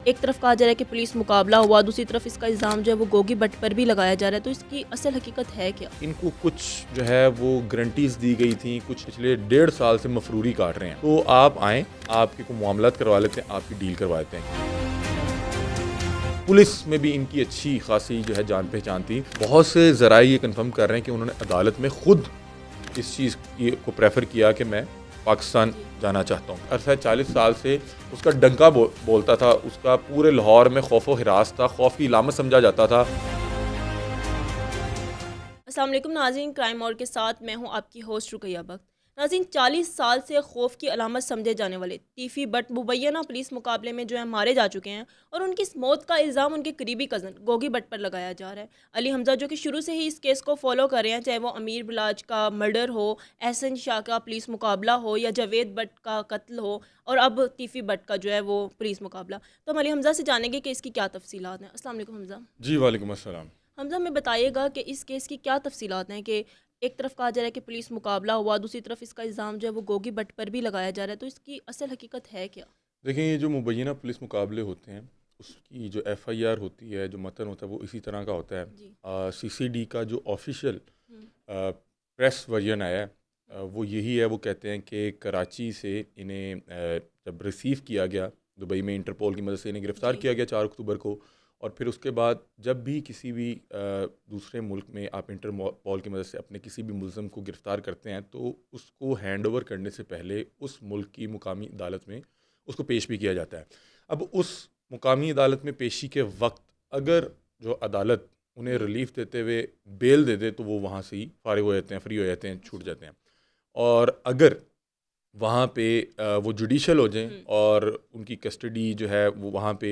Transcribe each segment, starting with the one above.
एक तरफ कहा जा रहा है कि पुलिस मुकाबला हुआ, दूसरी तरफ इसका इल्ज़ाम जो है वो गोगी भट्ट पर भी लगाया जा रहा है, तो इसकी असल हकीकत है क्या? इनको कुछ जो है वो गारंटीज दी गई थी, कुछ पिछले 1.5 साल से मफरूरी काट रहे हैं। तो आप आएँ, आपके को मामलात करवा लेते हैं, आपकी डील करवा देते हैं। पुलिस में भी इनकी अच्छी खासी जो है जान पहचान थी। बहुत से ज़राए ये कंफर्म कर रहे हैं कि उन्होंने अदालत में खुद इस चीज़ को प्रेफर किया कि मैं पाकिस्तान जी। जाना चाहता हूँ। अरसा 40 साल से उसका डंका बोलता था, उसका पूरे लाहौर में खौफ व हिरास था, खौफ की इलामत समझा जाता था। अस्सलाम वालेकुम नाज़रीन, क्राइम और के साथ मैं हूं आपकी होस्ट रुकैया बख्त। नाज़रीन, 40 साल से खौफ की अलामत समझे जाने वाले तीफ़ी भट्ट मुबैना पुलिस मुकाबले में जो है मारे जा चुके हैं और उनकी इस मौत का इल्ज़ाम उनके करीबी कज़न गोगी भट्ट पर लगाया जा रहा है। अली हमज़ा जो कि शुरू से ही इस केस को फॉलो कर रहे हैं, चाहे वो अमीर बलाज का मर्डर हो, एहसन शाह का पुलिस मुकाबला हो या जावेद भट्ट का कत्ल हो, और अब तीफ़ी भट्ट का जो है वो पुलिस मुकाबला। तो हम अली हमज़ा से जानेंगे कि इसकी क्या तफसीलात हैं। अस्सलाम वालेकुम हमज़ा। जी वालेकुम अस्सलाम। हमज़ा, में बताइएगा कि इस केस की क्या तफसीलात हैं कि एक तरफ कहा जा रहा है कि पुलिस मुकाबला हुआ, दूसरी तरफ इसका इल्ज़ाम जो है वो गोगी भट्ट पर भी लगाया जा रहा है, तो इसकी असल हकीकत है क्या? देखें, ये जो मुबैना पुलिस मुकाबले होते हैं, उसकी जो एफआईआर होती है, जो मतन होता है, वो इसी तरह का होता जी। है। सीसीडी का जो ऑफिशियल हुँ, प्रेस वर्जन आया है, वो यही है। वो कहते हैं कि कराची से इन्हें जब रिसीव किया गया, दुबई में इंटरपोल की मदद से इन्हें गिरफ़्तार जी। किया गया 4 अक्टूबर को। और फिर उसके बाद जब भी किसी भी दूसरे मुल्क में आप इंटरपोल की मदद से अपने किसी भी मुलज़म को गिरफ़्तार करते हैं, तो उसको हैंड ओवर करने से पहले उस मुल्क की मुकामी अदालत में उसको पेश भी किया जाता है। अब उस मुकामी अदालत में पेशी के वक्त अगर जो अदालत उन्हें हुँ, रिलीफ देते हुए बेल दे दे, तो वो वहाँ से ही फारिग हो जाते हैं, फ्री हो जाते हैं, छूट अच्छा। जाते हैं। और अगर वहाँ पे वो जुडिशल हो जाएं हुँ, और उनकी कस्टडी जो है वो वहाँ पे,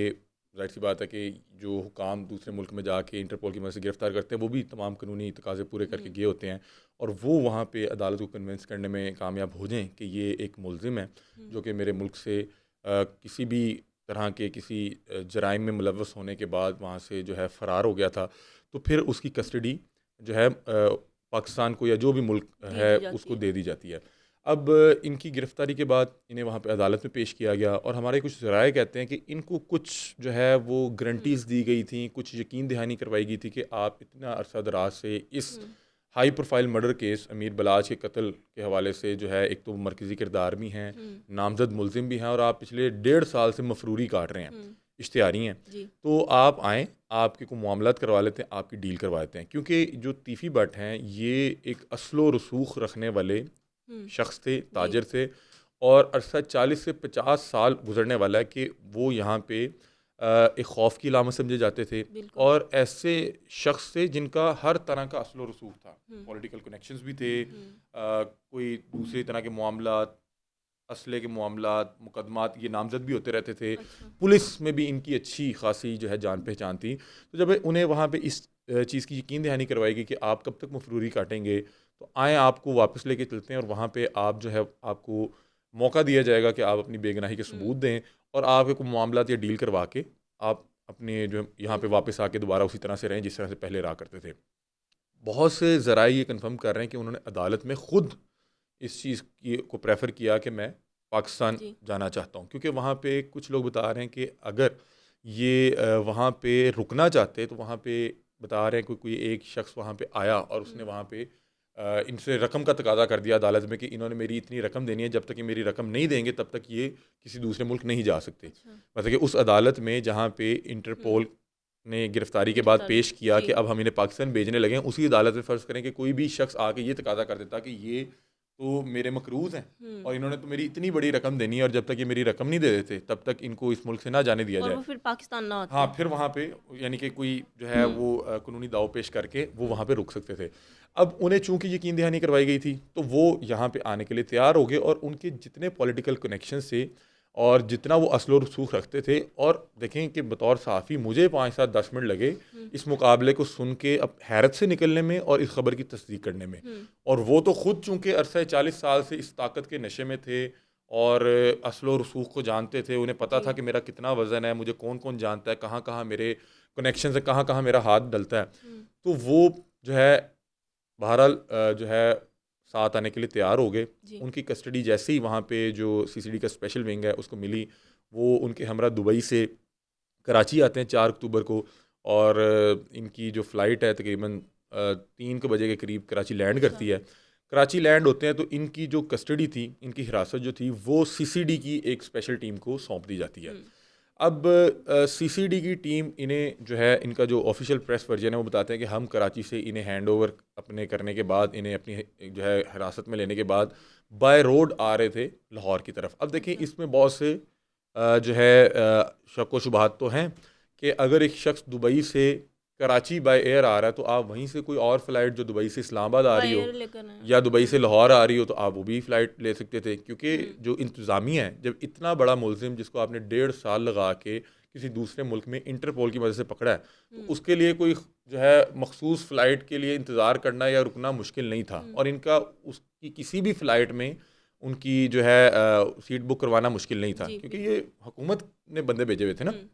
जाहिर सी बात है कि जो हुकाम दूसरे मुल्क में जाके इंटरपोल की मदद से गिरफ्तार करते हैं, वो भी तमाम कानूनी तकाजे पूरे करके हुँ, गए होते हैं। और वो वहाँ पे अदालत को कन्विंस करने में कामयाब हो जाएं कि ये एक मुलजिम है हुँ, जो कि मेरे मुल्क से किसी भी तरह के किसी जराइम में मुलव्वस होने के बाद वहाँ से जो है फ़रार हो गया था, तो फिर उसकी कस्टडी जो है पाकिस्तान को या जो भी मुल्क दी है दी जाती उसको है। दे दी जाती है। अब इनकी गिरफ़्तारी के बाद इन्हें वहाँ पे अदालत में पेश किया गया, और हमारे कुछ ज़राए कहते हैं कि इनको कुछ जो है वो हुँ, गारंटीज़ दी गई थी, कुछ यकीन दहानी करवाई गई थी कि आप इतना अरसा दराज से इस हुँ, हाई प्रोफाइल मर्डर केस अमीर बलाज के कत्ल के हवाले से जो है, एक तो मरकज़ी किरदार भी हैं, हुँ, नामज़द मुलजिम भी हैं, और आप पिछले 1.5 साल से मफरूरी काट रहे हैं, हुँ, इश्तिहारी हैं। जी। तो आप आएँ, आपके को मामलात करवा लेते हैं, आपकी डील करवा देते हैं। क्योंकि जो तीफ़ी भट्ट हैं, ये एक अस्लो रसूख रखने वाले हुँ, शख्स थे, जी, ताजिर थे। और अरसा 40 से 50 साल गुजरने वाला है कि वो यहाँ पे एक खौफ की अलामत समझे जाते थे। बिल्कुल। और ऐसे शख्स थे जिनका हर तरह का असलो रसूख था, हुँ, पॉलिटिकल कनेक्शंस भी थे, हुँ, कोई दूसरी तरह के मामलात, असले के मामलात, मुकदमात, ये नामज़द भी होते रहते थे। अच्छा। पुलिस में भी इनकी अच्छी खासी जो है जान पहचान थी। तो जब उन्हें वहाँ पे इस चीज़ की यकीन दहानी करवाई गई कि आप कब तक मफरूरी काटेंगे, तो आएँ, आपको वापस लेके चलते हैं, और वहाँ पे आप जो है आपको मौका दिया जाएगा कि आप अपनी बेगुनाही के हुँ, सबूत दें, और आपको मामलात या डील करवा के आप अपने जो है यहाँ पे बिल्कुल। वापस आके दोबारा उसी तरह से रहें जिस तरह से पहले रहा करते थे। बहुत से ज़राए ये कंफर्म कर रहे हैं कि उन्होंने अदालत में खुद इस चीज़ को प्रेफर किया कि मैं पाकिस्तान जी। जाना चाहता हूँ, क्योंकि वहाँ पे कुछ लोग बता रहे हैं कि अगर ये वहाँ पे रुकना चाहते, तो वहाँ पे बता रहे हैं कि कोई एक शख्स वहाँ पे आया और उसने हुँ, वहाँ पे इनसे रकम का तकाजा कर दिया अदालत में कि इन्होंने मेरी इतनी रकम देनी है, जब तक ये मेरी रकम नहीं देंगे तब तक ये किसी दूसरे मुल्क नहीं जा सकते। अच्छा। मतलब कि उस अदालत में जहाँ पे हुँ, इंटरपोल ने गिरफ्तारी के बाद गिरफ्तारी। पेश किया जी। कि अब हम इन्हें पाकिस्तान भेजने लगे हैं, उसी अदालत में फ़र्ज़ करें कि कोई भी शख्स आके ये तकाजा कर देता कि ये तो मेरे मकरूज़ हैं हुँ, और इन्होंने तो मेरी इतनी बड़ी रकम देनी है, और जब तक ये मेरी रकम नहीं दे देते तब तक इनको इस मुल्क से ना जाने दिया और जाए। वो फिर पाकिस्तान ना हाँ, आते। फिर वहाँ पे यानी कि कोई जो है हुँ, वो कानूनी दाव पेश करके वो हुँ, वहाँ पे रुक सकते थे। अब उन्हें चूँकि यकीन दहानी करवाई गई थी, तो वो यहाँ पे आने के लिए तैयार हो गए, और उनके जितने पॉलिटिकल कनेक्शंस थे और जितना वो असलो रसूख रखते थे, और देखें कि बतौर सहाफ़ी मुझे 5 सात 10 मिनट लगे हुँ, इस मुकाबले को सुन के अब हैरत से निकलने में और इस खबर की तस्दीक करने में। हुँ, और वो तो खुद चूँकि अरसा 40 साल से इस ताकत के नशे में थे और असलो रसूख को जानते थे, उन्हें पता था जी। कि मेरा कितना वज़न है, मुझे कौन-कौन जानता है, कहाँ-कहाँ मेरे कनेक्शंस हैं, कहाँ-कहाँ मेरा हाथ डलता है। हुँ, तो वो जो है बहरहाल जो है साथ आने के लिए तैयार हो गए। जी। उनकी कस्टडी जैसे ही वहाँ पे जो सीसीडी का स्पेशल विंग है उसको मिली, वो उनके हमरा दुबई से कराची आते हैं 4 अक्टूबर को, और इनकी जो फ़्लाइट है तकरीबन 3 के बजे के करीब कराची लैंड अच्छा। करती है। कराची लैंड होते हैं तो इनकी जो कस्टडी थी, इनकी हिरासत जो थी, वो सीसीडी की एक स्पेशल टीम को सौंप दी जाती है। हम्म। अब सीसीडी की टीम इन्हें जो है, इनका जो ऑफिशियल प्रेस वर्जन है वो बताते हैं कि हम कराची से इन्हें हैंड ओवर अपने करने के बाद, इन्हें अपनी जो है हिरासत में लेने के बाद बाय रोड आ रहे थे लाहौर की तरफ। अब देखिए अच्छा। इसमें बहुत से जो है शक व शुबहात तो हैं कि अगर एक शख्स दुबई से कराची बाय एयर आ रहा है तो आप वहीं से कोई और फ्लाइट जो दुबई से इस्लामाबाद आ रही हो वायर लेकर आए। या दुबई से लाहौर आ रही हो तो आप वो भी फ़्लाइट ले सकते थे, क्योंकि हम्म। जो इंतज़ामिया है, जब इतना बड़ा मुलजिम जिसको आपने 1.5 साल लगा के किसी दूसरे मुल्क में इंटरपोल की मदद से पकड़ा है, तो हम्म। उसके लिए कोई जो है मखसूस फ़्लाइट के लिए इंतज़ार करना या रुकना मुश्किल नहीं था, हम्म। और इनका उसकी किसी भी फ़्लाइट में उनकी जो है सीट बुक करवाना मुश्किल नहीं था, जी क्योंकि बिल्कुल। ये हुकूमत ने बंदे भेजे हुए थे ना। हम्म।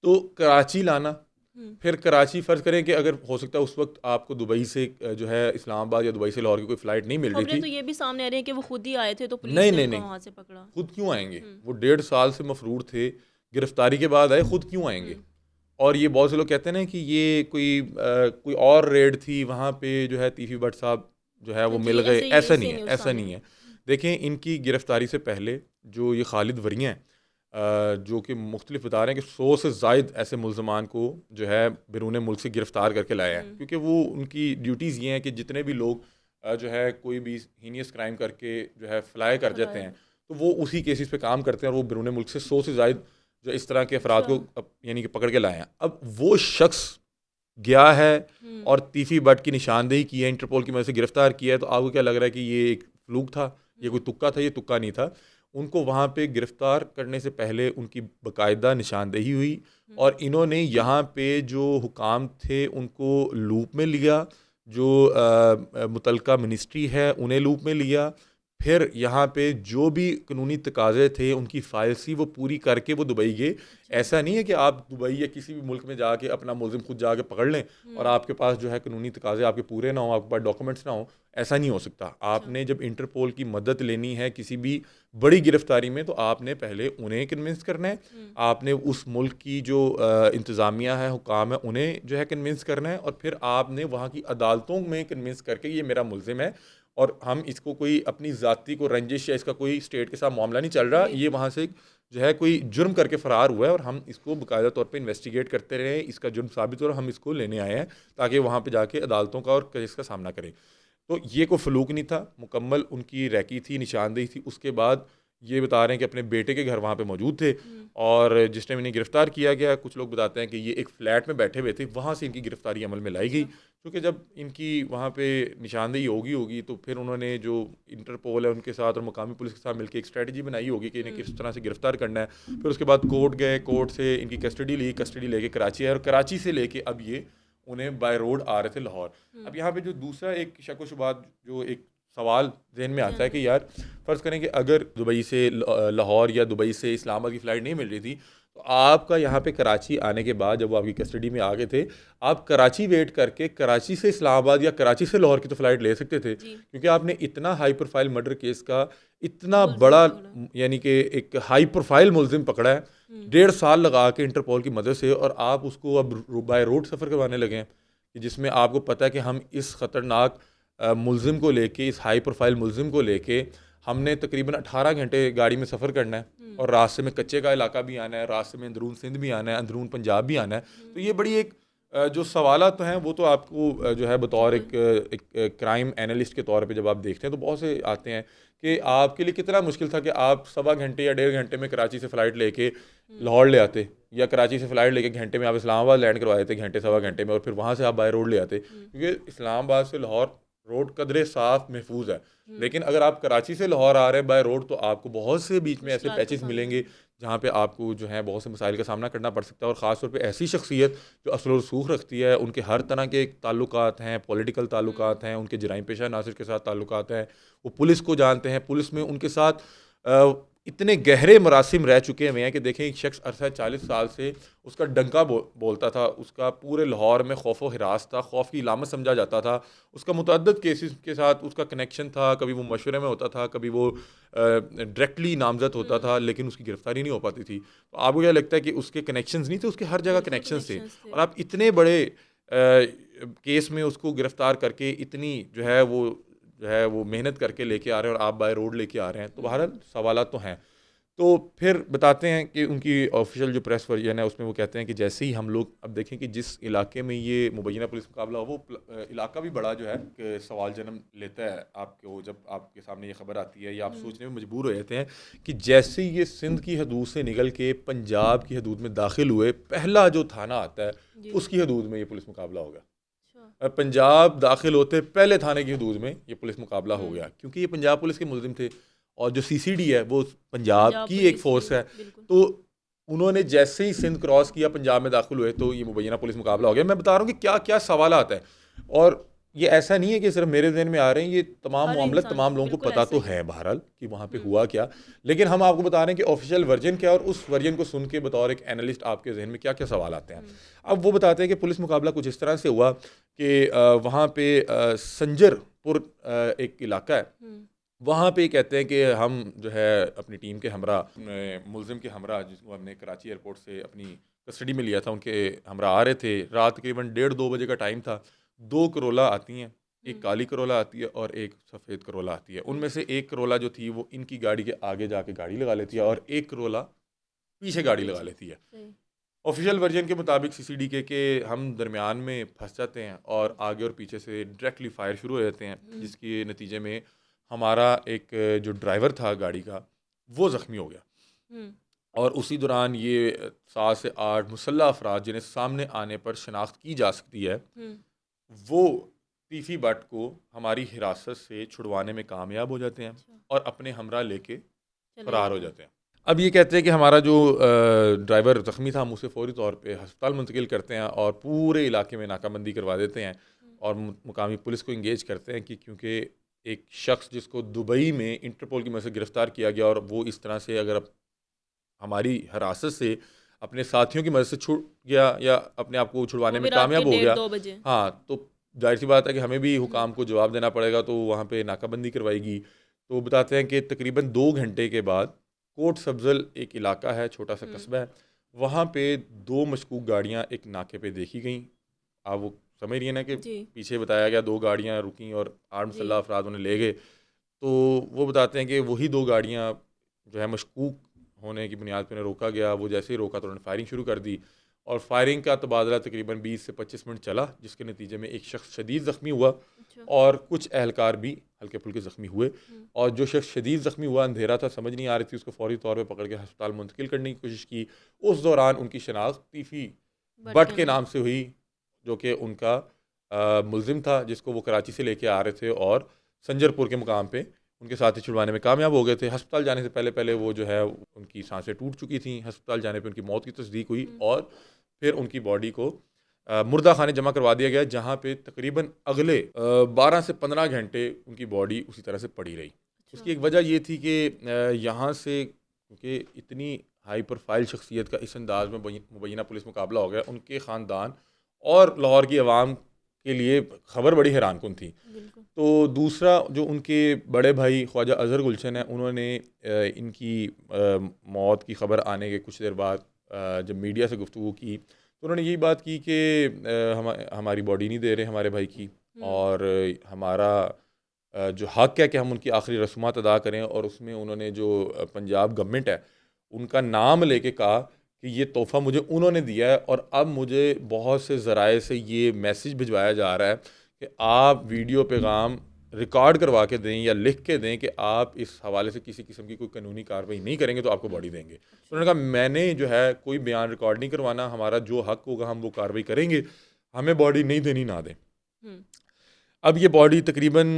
तो कराची लाना, हम्म। फिर कराची फ़र्ज़ करें कि अगर हो सकता है उस वक्त आपको दुबई से जो है इस्लामाबाद या दुबई से लाहौर की कोई फ़्लाइट नहीं मिल रही खबरें थी। तो ये भी सामने आ रही है कि वो खुद ही आए थे तो पुलिस नहीं ने नहीं उनको नहीं, वहां से पकड़ा। खुद क्यों आएंगे? हम्म। वो 1.5 साल से मफरूर थे, गिरफ्तारी के बाद आए, खुद क्यों आएंगे? हम्म। और ये बहुत से लोग कहते हैं ना कि ये कोई और रेड थी, वहाँ पे जो है तीफी भट्ट साहब जो है वो जी मिल गए। ऐसा ऐसे नहीं ही है, न्यूज़ ऐसा सामने नहीं आए। है। देखें, इनकी गिरफ्तारी से पहले जो ये खालिद वरियाँ हैं, जो कि मुख्तलिफ बता रहे हैं कि 100 से ज़ायद ऐसे मुल्ज़मान को जो है बैरून मुल्क से गिरफ़्तार करके लाया है, हम्म। क्योंकि वो उनकी ड्यूटीज़ ये हैं कि जितने भी लोग जो है कोई भी हीनियस क्राइम करके जो है फ्लाई कर जाते हैं, तो वो उसी केसेस पे काम करते हैं, और वो बैरून मुल्क से 100 से ज़ायद जो इस तरह के अफराद को अच्छा। यानी कि पकड़ के लाए हैं। अब वो शख्स गया है हम्म। और तीफी भट्ट की निशानदेही की है, इंटरपोल की मदद से गिरफ्तार किया है, तो आपको क्या लग रहा है कि ये एक फ्लूक था, ये कोई तुक्का था? ये तुक्का नहीं था। उनको वहाँ पे गिरफ्तार करने से पहले उनकी बाकायदा निशानदेही हुई, और इन्होंने यहाँ पे जो हुकाम थे उनको लूप में लिया, जो मुतलका मिनिस्ट्री है उन्हें लूप में लिया, फिर यहाँ पे जो भी कानूनी तकाज़े थे उनकी फाइल सी वो पूरी करके वो दुबई गए। ऐसा नहीं है कि आप दुबई या किसी भी मुल्क में जाके अपना मुल्ज़िम खुद जाके पकड़ लें और आपके पास जो है कानूनी तकाज़े आपके पूरे ना हो, आपके पास डॉक्यूमेंट्स ना हो। ऐसा नहीं हो सकता। आपने जब इंटरपोल की मदद लेनी है किसी भी बड़ी गिरफ्तारी में, तो आपने पहले उन्हें कन्विंस करना है, आपने उस मुल्क की जो इंतज़ामिया है, हुकाम है, उन्हें जो है कन्विंस करना है, और फिर आपने वहाँ की अदालतों में कन्विंस करके ये मेरा मुल्ज़िम है और हम इसको कोई अपनी ज़ाती को रंजिश या इसका कोई स्टेट के साथ मामला नहीं चल रहा, ये वहाँ से जो है कोई जुर्म करके फ़रार हुआ है और हम इसको बाकायदा तौर पे इन्वेस्टिगेट करते रहे, इसका जुर्म साबित हो और हम इसको लेने आए हैं ताकि वहाँ पे जाके अदालतों का और केस का सामना करें। तो ये कोई फ़लूक नहीं था, मुकम्मल उनकी रैकी थी, निशानदेही थी। उसके बाद ये बता रहे हैं कि अपने बेटे के घर वहाँ पे मौजूद थे, और जिस टाइम इन्हें गिरफ़्तार किया गया, कुछ लोग बताते हैं कि ये एक फ़्लैट में बैठे हुए थे, वहाँ से इनकी गिरफ़्तारी अमल में लाई गई। क्योंकि जब इनकी वहाँ पे निशानदेही होगी तो फिर उन्होंने जो इंटरपोल है उनके साथ और मुकामी पुलिस के साथ मिलकर एक स्ट्रेटजी बनाई होगी कि इन्हें किस तरह से गिरफ़्तार करना है। फिर उसके बाद कोर्ट गए, कोर्ट से इनकी कस्टडी ली, कस्टडी लेके कराची आए, और कराची से लेके अब ये उन्हें बाय रोड आ रहे थे लाहौर। अब यहाँ पे जो दूसरा एक शक व शुबहात जो एक सवाल ज़हन में आता है कि यार फ़र्ज़ करें कि अगर दुबई से लाहौर या दुबई से इस्लामाबाद की फ़्लाइट नहीं मिल रही थी, तो आपका यहाँ पे कराची आने के बाद जब वो आपकी कस्टडी में आ गए थे, आप कराची वेट करके कराची से इस्लामाबाद या कराची से लाहौर की तो फ़्लाइट ले सकते थे, क्योंकि आपने इतना हाई प्रोफाइल मर्डर केस का इतना बड़ा यानी कि एक हाई प्रोफाइल मुल्ज़िम पकड़ा है 1.5 साल लगा के इंटरपोल की मदद से, और आप उसको अब बाय रोड सफ़र करवाने लगे हैं, कि जिसमें आपको पता है कि हम इस ख़तरनाक मुल्ज़िम को लेके, इस हाई प्रोफाइल मुल्ज़िम को लेके हमने तकरीबन 18 घंटे गाड़ी में सफ़र करना है, और रास्ते में कच्चे का इलाका भी आना है, रास्ते में अंदरून सिंध भी आना है, अंदरून पंजाब भी आना है। तो ये बड़ी एक जो सवालात हैं वो तो आपको जो है बतौर एक क्राइम एनालिस्ट के तौर पे जब आप देखते हैं तो बहुत से आते हैं कि आपके लिए कितना मुश्किल था कि आप 1.25 घंटे या 1.5 घंटे में कराची से फ़्लाइट लेके लाहौर ले आते, या कराची से फ़्लाइट लेके घंटे में आप इस्लामाबाद लैंड करवा देते, घंटे 1.25 घंटे में, और फिर वहाँ से आप बाय रोड ले आते, क्योंकि इस्लामाबाद से लाहौर रोड कदरे साफ महफूज है। लेकिन अगर आप कराची से लाहौर आ रहे हैं बाय रोड, तो आपको बहुत से बीच में ऐसे पैचेस मिलेंगे जहाँ पे आपको जो है बहुत से मसाइल का सामना करना पड़ सकता है, और ख़ास तौर पे ऐसी शख्सियत जो असल और रसूख रखती है, उनके हर तरह के ताल्लुकात हैं, पॉलिटिकल ताल्लुकात हैं, उनके जराइम पेशा नासिर के साथ ताल्लुकात हैं, वो पुलिस को जानते हैं, पुलिस में उनके साथ इतने गहरे मरासिम रह चुके हुए हैं कि देखें एक शख्स अरसा 40 साल से उसका डंका बोलता था, उसका पूरे लाहौर में खौफ व हिरास था, खौफ की इलामत समझा जाता था, उसका मुतअद्दिद केसेस के साथ उसका कनेक्शन था, कभी वो मशवरे में होता था, कभी वो डायरेक्टली नामजद होता था, लेकिन उसकी गिरफ्तारी नहीं हो पाती थी। तो आपको क्या लगता है कि उसके कनेक्शंस नहीं थे? उसके हर जगह बिल्कुल कनेक्शंस थे, कनेक्शंस थे। और आप इतने बड़े केस में उसको गिरफ्तार करके इतनी जो है वो मेहनत करके लेके आ रहे हैं और आप बाय रोड लेके आ रहे हैं, तो बहरहाल सवालात तो हैं। तो फिर बताते हैं कि उनकी ऑफिशियल जो प्रेस वर्जन है उसमें वो कहते हैं कि जैसे ही हम लोग अब देखें कि जिस इलाके में ये मुबैना पुलिस मुकाबला हो, वो इलाका भी बड़ा जो है कि सवाल जन्म लेता है आपको, जब आपके सामने ये खबर आती है या आप सोचने में मजबूर हो जाते हैं कि जैसे ही ये सिंध की हदूद से निकल के पंजाब की हदूद में दाखिल हुए, पहला जो थाना आता है जी। उसकी हदूद में ये पुलिस मुकाबला होगा। अच्छा। पंजाब दाखिल होते पहले थाने की हदूद में ये पुलिस मुकाबला हो हम्म। गया, क्योंकि ये पंजाब पुलिस के मुलजिम थे और जो सीसीडी है वो पंजाब पंजाब की एक पुलिस फोर्स की। है। बिल्कुल। तो उन्होंने जैसे ही सिंध क्रॉस किया, पंजाब में दाखिल हुए, तो ये मुबैना पुलिस मुकाबला हो गया। मैं बता रहा हूँ कि क्या क्या सवाल आता है, और ये ऐसा नहीं है कि सिर्फ मेरे जहन में आ रहे हैं, ये तमाम हर मामला इंसान तमाम लोगों को बिल्कुल पता ऐसा तो ही है है। बहरहाल कि वहाँ पे हुआ क्या, लेकिन हम आपको बता रहे हैं कि ऑफिशियल वर्जन क्या है, और उस वर्जन को सुन के बतौर एक एनालिस्ट आपके जहन में क्या क्या सवाल आते हैं। अब वो बताते हैं कि पुलिस मुकाबला कुछ इस तरह से हुआ कि वहाँ पे संजरपुर एक इलाका है, वहाँ पे कहते हैं कि हम जो है अपनी टीम के हमरा मुलजिम के हमरा, जिसको हमने कराची एयरपोर्ट से अपनी कस्टडी में लिया था, उनके हमरा आ रहे थे। रात तकरीबन 1:30-2 बजे का टाइम था। 2 करोला आती हैं, एक काली करोला आती है और एक सफ़ेद करोला आती है। उनमें से एक करोला जो थी वो इनकी गाड़ी के आगे जाके गाड़ी लगा लेती है और एक करोला पीछे गाड़ी लगा पीछे। लेती है। सही। ऑफिशियल वर्जन के मुताबिक सीसीडी के हम दरमियान में फंस जाते हैं और आगे और पीछे से डायरेक्टली फायर शुरू हो जाते हैं, जिसके नतीजे में हमारा एक जो ड्राइवर था गाड़ी का, वो ज़ख्मी हो गया। और उसी दौरान ये 7 से 8 मुसल्लह अफराद, जिन्हें सामने आने पर शनाख्त की जा सकती है, वो तीफी बट को हमारी हिरासत से छुड़वाने में कामयाब हो जाते हैं अच्छा। और अपने हमरा लेके चले फरार हो जाते हैं। जाते हैं। अब ये कहते हैं कि हमारा जो ड्राइवर ज़ख्मी था, हम उसे फ़ौरी तौर पे हस्पताल मुंतकिल करते हैं और पूरे इलाके में नाकाबंदी करवा देते हैं और मुकामी पुलिस को इंगेज करते हैं कि क्योंकि एक शख्स जिसको दुबई में इंटरपोल की मदद से गिरफ़्तार किया गया और वो इस तरह से अगर हमारी हिरासत से अपने साथियों की मदद से छूट गया या अपने आप को वो छुड़वाने भी में रात के कामयाब हो गया, 1:30-2 बजे। हाँ, तो जाहिर सी बात है कि हमें भी हुकाम को जवाब देना पड़ेगा, तो वहाँ पे नाकाबंदी करवाएगी। तो बताते हैं कि तकरीबन 2 घंटे के बाद कोट सब्ज़ल एक इलाका है, छोटा सा कस्बा है, वहाँ पे 2 मशकूक गाड़ियाँ एक नाके पे देखी गईं। आप वो समझ रही है ना कि जी। पीछे बताया गया 2 गाड़ियाँ रुकीं और 8 जी। मुसल्लह अफराद उन्हें ले गए। तो वो बताते हैं कि वही 2 गाड़ियाँ जो है मशकूक होने की बुनियाद पर उन्हें रोका गया। वो जैसे ही रोका तो उन्होंने फायरिंग शुरू कर दी और फायरिंग का तबादला तकरीबन 20 से 25 मिनट चला, जिसके नतीजे में एक शख्स शदीद ज़ख्मी हुआ अच्छा। और कुछ एहलकार भी हल्के फुल्के ज़ख्मी हुए। और जो शख्स शदीद ज़ख्मी हुआ, अंधेरा था, समझ नहीं आ रही थी, उसको फौरी तौर पे पकड़ के अस्पताल मुंतकिल करने की कोशिश की। उस दौरान उनकी शनाख्त तीफ़ी बट के नाम से हुई, जो कि उनका मुलजिम था, जिसको वो कराची से लेके आ रहे थे और संजरपुर के मुकाम पे उनके साथी छुड़वाने में कामयाब हो गए थे। अस्पताल जाने से पहले पहले वो जो है उनकी सांसें टूट चुकी थी। अस्पताल जाने पे उनकी मौत की तस्दीक हुई और फिर उनकी बॉडी को मुर्दा खाने जमा करवा दिया गया, जहाँ पे तकरीबन अगले 12 से 15 घंटे उनकी बॉडी उसी तरह से पड़ी रही। उसकी एक वजह ये थी कि यहाँ से क्योंकि इतनी हाई प्रोफाइल शख्सियत का इस अंदाज में मुबैना पुलिस मुकाबला हो गया, उनके ख़ानदान और लाहौर की आवाम के लिए खबर बड़ी हैरानकुन थी। बिल्कुल। तो दूसरा जो उनके बड़े भाई ख्वाजा अजहर गुलशन है, उन्होंने इनकी मौत की खबर आने के कुछ देर बाद जब मीडिया से गुफ्तगू की, तो उन्होंने यही बात की कि हमारी बॉडी नहीं दे रहे हमारे भाई की, और हमारा जो हक़ है कि हम उनकी आखिरी रस्मात अदा करें। और उसमें उन्होंने जो पंजाब गवर्नमेंट है उनका नाम लेके कहा कि ये तोहफ़ा मुझे उन्होंने दिया है और अब मुझे बहुत से ज़राए से ये मैसेज भिजवाया जा रहा है कि आप वीडियो पैगाम रिकॉर्ड करवा के दें या लिख के दें कि आप इस हवाले से किसी किस्म की कोई कानूनी कार्रवाई नहीं करेंगे तो आपको बॉडी देंगे। तो उन्होंने कहा मैंने जो है कोई बयान रिकॉर्ड नहीं करवाना, हमारा जो हक़ होगा हम वो कार्रवाई करेंगे, हमें बॉडी नहीं देनी ना दें। अब ये बॉडी तकरीबन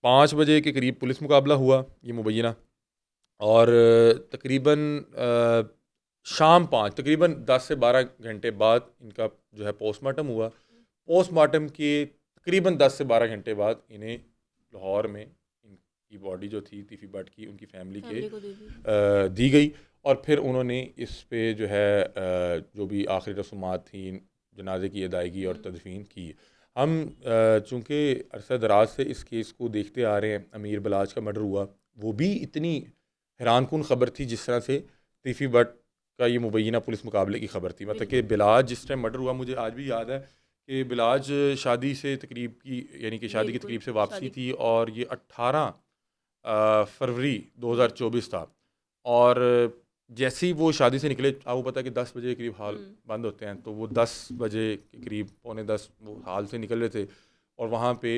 5 बजे के करीब पुलिस मुकाबला हुआ ये मुबैना, और तकरीबन शाम 5 तकरीबन 10 से 12 घंटे बाद इनका जो है पोस्टमार्टम हुआ। पोस्टमार्टम के तकरीबन 10 से 12 घंटे बाद इन्हें लाहौर में की बॉडी जो थी तीफी भट्ट की उनकी फैमिली के फैमिली को दे दी। दी गई। और फिर उन्होंने इस पे जो है जो भी आखिरी रस्मात थी जनाजे की अदायगी और तदफीन की। हम चूँकि अरसा दराज से इस केस को देखते आ रहे हैं, अमीर बलाज का मर्डर हुआ, वो भी इतनी हैरानकुन ख़बर थी जिस तरह से तीफी भट्ट का ये मुबैना पुलिस मुकाबले की ख़बर थी। मतलब कि बिलाज जिस टाइम मर्डर हुआ, मुझे आज भी याद है कि बिलाज शादी से तकरीब की, यानी कि शादी की बिल्कुल, तकरीब से वापसी शादी थी, और ये 18 फरवरी 2024 था। और जैसे ही वो शादी से निकले, आपको पता है कि 10 बजे के करीब हाल बंद होते हैं, तो वो 10 बजे के करीब, पौने 10 वो हाल से निकल रहे थे, और वहाँ पे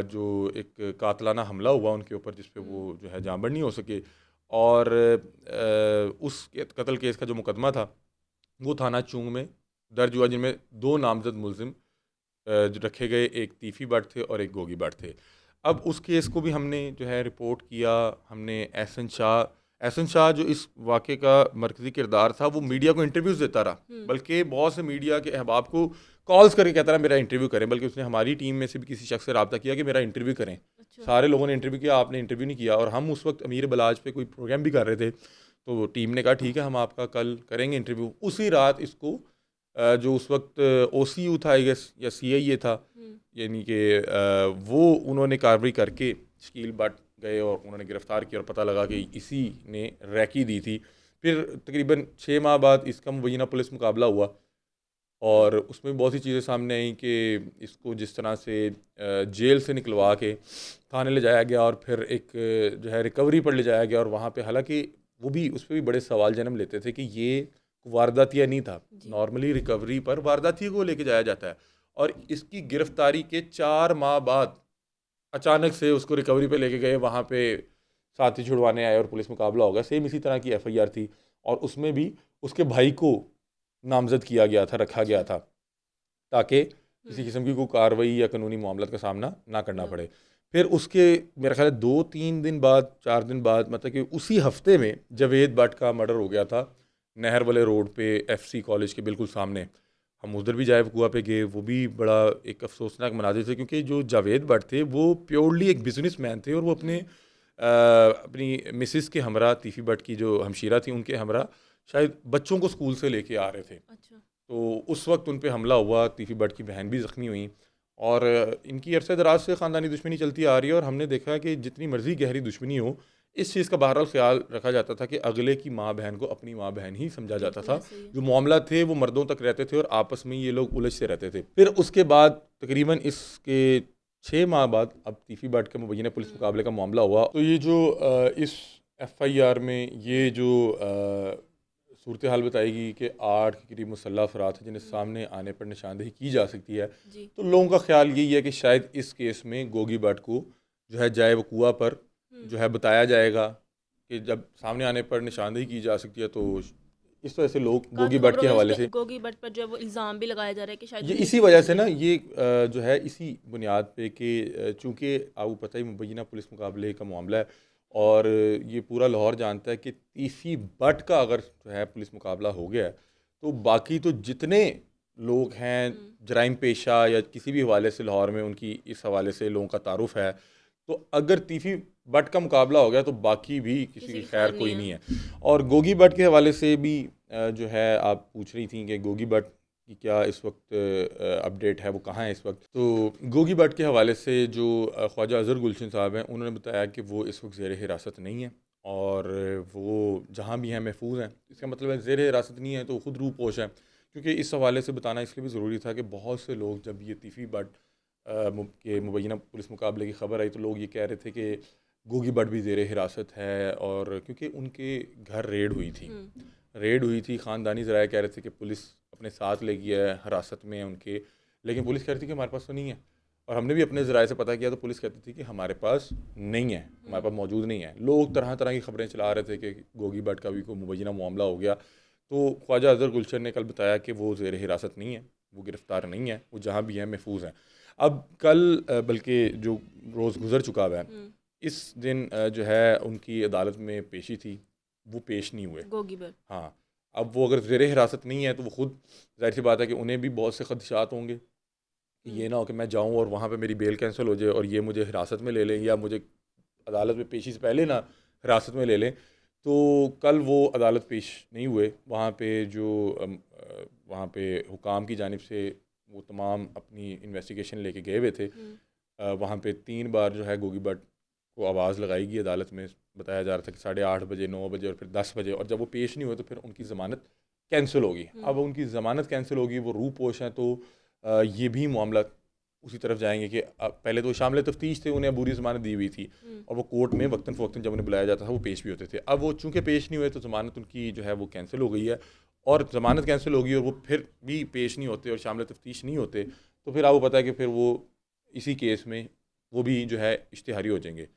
जो एक कातलाना हमला हुआ उनके ऊपर, जिस पे वो जो है जाँबड़ नहीं हो सके। और उस कत्ल केस का जो मुकदमा था वो थाना चुंग में दर्ज हुआ, जिनमें 2 नामजद मुलजिम जो रखे गए, एक तीफी भट्ट थे और एक गोगी भट्ट थे। अब उस केस को भी हमने जो है रिपोर्ट किया। हमने एहसन शाह जो इस वाक़े का मरकज़ी किरदार था, वो मीडिया को इंटरव्यूज़ देता रहा, बल्कि बहुत से मीडिया के अहबाब को कॉल्स करके कहता रहा मेरा इंटरव्यू करें। बल्कि उसने हमारी टीम में से भी किसी शख्स से रब्ता किया कि मेरा इंटरव्यू करें। अच्छा। सारे लोगों ने इंटरव्यू किया, आपने इंटरव्यू नहीं किया। और हम उस वक्त अमीर बलाज पे कोई प्रोग्राम भी कर रहे थे, तो टीम ने कहा ठीक है, हम आपका कल करेंगे इंटरव्यू। उसी रात इसको जो उस वक्त OCU था, आई गेस, या CIA था, यानी कि वो उन्होंने कार्रवाई करके शकील भट्ट गए और उन्होंने गिरफ़्तार किया, और पता लगा कि इसी ने रैकी दी थी। फिर तकरीबन 6 माह बाद इसका मुबैना पुलिस मुकाबला हुआ, और उसमें बहुत सी चीज़ें सामने आई कि इसको जिस तरह से जेल से निकलवा के थाने ले जाया गया, और फिर एक जो है रिकवरी पर ले जाया गया, और वहाँ पे हालांकि वो भी, उस पर भी बड़े सवाल जन्म लेते थे कि ये वारदातिया नहीं था। नॉर्मली रिकवरी पर वारदातिया को लेके जाया जाता है, और इसकी गिरफ्तारी के 4 माह बाद अचानक से उसको रिकवरी पे लेके गए, वहाँ पे साथी छुड़वाने आए और पुलिस मुकाबला हो गया। सेम इसी तरह की FIR थी, और उसमें भी उसके भाई को नामजद किया गया था, रखा गया था, ताकि किसी किस्म की कोई कार्रवाई या कानूनी मामला का सामना ना करना पड़े। फिर उसके मेरा ख्याल है 2-3 दिन बाद, 4 दिन बाद, मतलब कि उसी हफ्ते में जावेद भट्ट का मर्डर हो गया था, नहर वाले रोड पे FC कॉलेज के बिल्कुल सामने। हम उधर भी जाए वकुआ पे गए, वो भी बड़ा एक अफसोसनाक मनाजिर थे, क्योंकि जो जावेद भट्ट थे वो प्योरली एक बिजनेसमैन थे, और वो अपनी मिसिस के हमरा, तीफी भट्ट की जो हमशीरा थी, उनके हमरा शायद बच्चों को स्कूल से लेके आ रहे थे। अच्छा। तो उस वक्त उन पे हमला हुआ, तीफी भट्ट की बहन भी ज़ख्मी हुई, और इनकी अरसे दराज से ख़ानदानी दुश्मनी चलती आ रही है। और हमने देखा कि जितनी मर्ज़ी गहरी दुश्मनी हो, इस चीज़ का बहरहाल ख्याल रखा जाता था कि अगले की माँ बहन को अपनी माँ बहन ही समझा जाता बिल्कुल था। ऐसे ही है। जो मामला थे वो मर्दों तक रहते थे, और आपस में ये लोग उलझते रहते थे। फिर उसके बाद तकरीबन इसके 6 माह बाद अब तीफी भट्ट के मुबैना पुलिस मुकाबले का मामला हुआ। तो ये जो इस FIR में ये जो सूरत हाल बताएगी कि 8 के करीब मुसल्लह अफराद हैं जिन्हें सामने आने पर निशानदेही की जा सकती है। जी। तो लोगों का ख्याल यही है कि शायद इस केस में गोगी भट्ट को जो है जाए वकुआ पर जो है बताया जाएगा, कि जब सामने आने पर निशानदेही की जा सकती है, तो इस वजह से लोग गोगी काफ़ी भट्ट खबरों के में हवाले इस पे से, गोगी भट्ट पर जो है वो इल्ज़ाम भी लगाया जा रहा है कि शायद ये उन्हीं इसी की वजह से वजह ना, ये जो है इसी बुनियाद पे कि चूँकि आपको पता ही मुबैना पुलिस मुकाबले का मामला है, और ये पूरा लाहौर जानता है कि तीफी भट्ट का अगर जो है पुलिस मुकाबला हो गया है, तो बाकी तो जितने लोग हैं जराइम पेशा या किसी भी हवाले से लाहौर में, उनकी इस हवाले से लोगों का तारुफ है। तो अगर तीफी भट्ट का मुकाबला हो गया तो बाकी भी किसी की खैर कोई नहीं है। और गोगी भट्ट के हवाले से भी जो है आप पूछ रही थी कि गोगी भट्ट कि क्या इस वक्त अपडेट है, वो कहाँ है इस वक्त। तो गोगी भट्ट के हवाले से जो ख्वाजा अज़हर गुलशन साहब हैं, उन्होंने बताया कि वो इस वक्त ज़ेर हिरासत नहीं है, और वो जहाँ भी हैं महफूज हैं। इसका मतलब है ज़ेर हिरासत नहीं है तो ख़ुद रूपोश है, क्योंकि इस हवाले से बताना इसलिए भी ज़रूरी था कि बहुत से लोग, जब ये तीफी भट्ट के मुबैना पुलिस मुकाबले की खबर आई, तो लोग ये कह रहे थे कि गोगी भट्ट भी ज़ेर हिरासत है, और क्योंकि उनके घर रेड हुई थी, ख़ानदानी ज़राए कह रहे थे कि पुलिस अपने साथ ले गया है, हिरासत में है उनके, लेकिन पुलिस कह रही थी कि हमारे पास तो नहीं है। और हमने भी अपने ज़राए से पता किया तो पुलिस कहती थी कि हमारे पास नहीं है, हमारे पास मौजूद नहीं है। लोग तरह तरह की खबरें चला रहे थे कि गोगी भट्ट का भी कोई मुबैना मामला हो गया। तो ख्वाजा अज़हर गुलशन ने कल बताया कि वो ज़ेर हिरासत नहीं है, वो गिरफ़्तार नहीं है, वो जहाँ भी हैं महफूज हैं। अब कल बल्कि जो रोज़ गुजर चुका हुआ है, इस दिन जो है उनकी अदालत में पेशी थी, वो पेश नहीं हुए गोगी भट्ट। हाँ। अब वो अगर ज़ेर हिरासत नहीं है तो वो खुद, ज़ाहिर सी बात है कि उन्हें भी बहुत से ख़दशात होंगे कि ये ना हो कि मैं जाऊं और वहाँ पे मेरी बेल कैंसिल हो जाए और ये मुझे हिरासत में ले लें, या मुझे अदालत में पेशी से पहले ना हिरासत में ले लें। तो कल वो अदालत पेश नहीं हुए। वहाँ पे जो वहाँ पे हुकाम की जानिब से वो तमाम अपनी इन्वेस्टिगेशन लेके गए हुए थे। वहाँ पे 3 बार जो है गोगी भट्ट को आवाज़ लगाई गई अदालत में। बताया जा रहा था कि 8:30 बजे, 9 बजे और फिर 10 बजे, और जब वो पेश नहीं हुए तो फिर उनकी ज़मानत कैंसिल होगी। अब उनकी ज़मानत कैंसिल होगी, वो रूह पोश हैं, तो ये भी मामला उसी तरफ जाएंगे कि पहले तो शामिल तफ्तीश थे, उन्हें अबूरी ज़मानत दी हुई थी और वो कोर्ट में वक्तन फ़वक्तन जब उन्हें बुलाया जाता था वो पेश भी होते थे। अब वो चूँकि पेश नहीं हुए तो ज़मानत उनकी जो है वो कैंसिल हो गई है, और ज़मानत कैंसिल होगी और वो फिर भी पेश नहीं होते और शामिल तफ्तीश नहीं होते, तो फिर आपको पता है कि फिर वो इसी केस में वो भी जो है इश्तिहारी हो जाएंगे।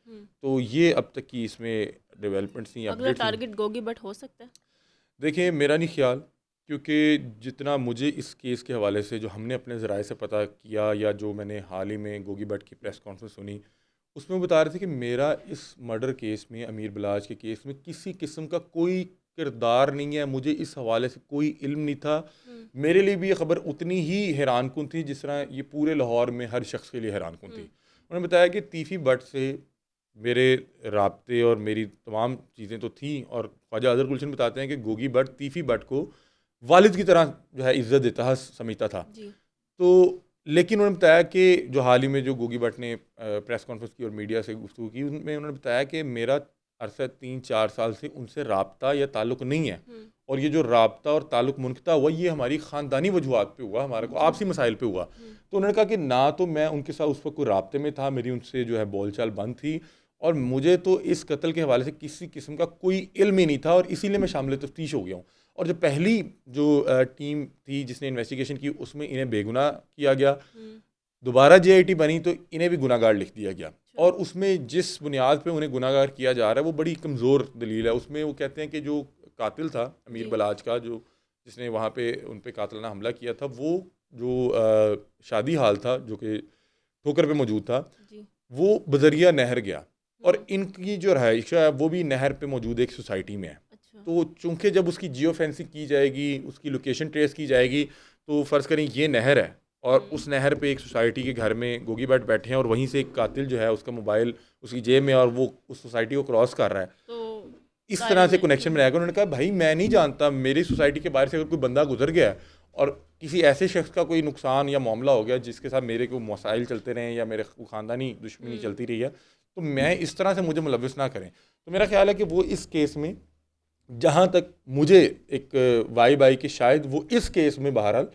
तो ये अब तक की इसमें डेवलपमेंट्स थी, अगला अपडेट्स थी। टारगेट गोगी भट्ट हो सकता है? देखिए, मेरा नहीं ख्याल, क्योंकि जितना मुझे इस केस के हवाले से जो हमने अपने ज़राए से पता किया या जो मैंने हाल ही में गोगी भट्ट की प्रेस कॉन्फ्रेंस सुनी, उसमें वो बता रहे थे कि मेरा इस मर्डर केस में, अमीर बलाज के केस में किसी किस्म का कोई किरदार नहीं है, मुझे इस हवाले से कोई इल्म नहीं था। मेरे लिए भी ये खबर उतनी ही हैरान कुन थी जिस तरह ये पूरे लाहौर में हर शख्स के लिए हैरान कुन थी। उन्होंने बताया कि तीफ़ी भट्ट से मेरे राब्ते और मेरी तमाम चीज़ें तो थी, और ख्वाजा अज़हर गुलशन बताते हैं कि गोगी भट्ट तीफ़ी भट्ट को वालिद की तरह जो है इज़्ज़त देता था, समझता था। जी। तो लेकिन उन्होंने बताया कि जो हाल ही में जो गोगी भट्ट ने प्रेस कॉन्फ्रेंस की और मीडिया से गुफ्तगू की, उनमें उन्होंने बताया कि मेरा अरसा 3-4 साल से उनसे राब्ता या ताल्लुक़ नहीं है, और ये जो राब्ता और ताल्लुक़ मुनक़ता हुआ ये हमारी ख़ानदानी वजूहात पे हुआ, हमारे को आपसी मसाइल पे हुआ। तो उन्होंने कहा कि ना तो मैं उनके साथ उस वक्त कोई राब्ते में था, मेरी उनसे जो है बोलचाल बंद थी, और मुझे तो इस कत्ल के हवाले से किसी किस्म का कोई इल्म ही नहीं था, और इसीलिए मैं शामिल तफ्तीश हो गया हूँ। और जो पहली जो टीम थी जिसने इन्वेस्टिगेशन की, उसमें इन्हें बेगुनाह किया गया। दोबारा JIT बनी तो इन्हें भी गुनाहगार लिख दिया गया, और उसमें जिस बुनियाद पे उन्हें गुनाहगार किया जा रहा है वो बड़ी कमज़ोर दलील है। उसमें वो कहते हैं कि जो कातिल था अमीर बलाज का, जो जिसने वहाँ पे उन पे कातिलाना हमला किया था, वो जो शादी हाल था जो कि ठोकर पे मौजूद था, वो बजरिया नहर गया, और इनकी जो रहाइश है वो भी नहर पे मौजूद एक सोसाइटी में है। तो चूँकि जब उसकी जियो फेंसिंग की जाएगी, उसकी लोकेशन ट्रेस की जाएगी, तो फ़र्ज़ करें ये नहर है, और उस नहर पे एक सोसाइटी के घर में गोगी भट्ट बैठे हैं, और वहीं से एक कातिल जो है उसका मोबाइल उसकी जेब में, और वो उस सोसाइटी को क्रॉस कर रहा है, तो इस तरह से कनेक्शन बनाया। उन्होंने कहा भाई मैं नहीं जानता, मेरी सोसाइटी के बाहर से अगर कोई बंदा गुजर गया और किसी ऐसे शख्स का कोई नुकसान या मामला हो गया जिसके साथ मेरे को मसाइल चलते रहे या मेरे ख़ानदानी दुश्मनी चलती रही है, तो मैं इस तरह से मुझे मुलविस ना करें। तो मेरा ख्याल है कि वो इस केस में, जहाँ तक मुझे एक वाइब आई कि शायद वो इस केस में बहरहाल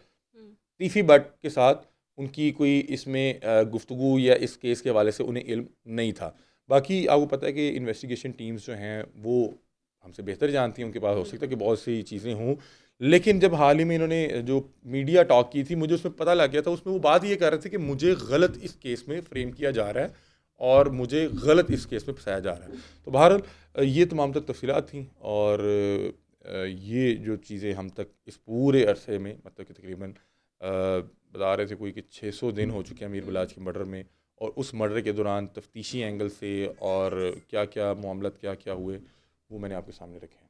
तीफ़ी भट्ट के साथ उनकी कोई इसमें गुफ्तगू या इस केस के हवाले से उन्हें इल्म नहीं था। बाकी आपको पता है कि इन्वेस्टिगेशन टीम्स जो हैं वो हमसे बेहतर जानती हैं, उनके पास हो सकता है कि बहुत सी चीज़ें हों, लेकिन जब हाल ही में इन्होंने जो मीडिया टॉक की थी, मुझे उसमें पता लग गया था, उसमें वो बात ये कर रहे थे कि मुझे गलत इस केस में फ्रेम किया जा रहा है और मुझे गलत इस केस में फंसाया जा रहा है। तो बहरहाल ये तमाम तक तफसीलात थी, और ये जो चीज़ें हम तक इस पूरे अरसे में, मतलब कि तकरीबन बता रहे थे कोई कि 600 दिन हो चुके हैं अमीर बलाज के मर्डर में, और उस मर्डर के दौरान तफ्तीशी एंगल से और क्या क्या मामला क्या क्या हुए वो मैंने आपके सामने रखे हैं।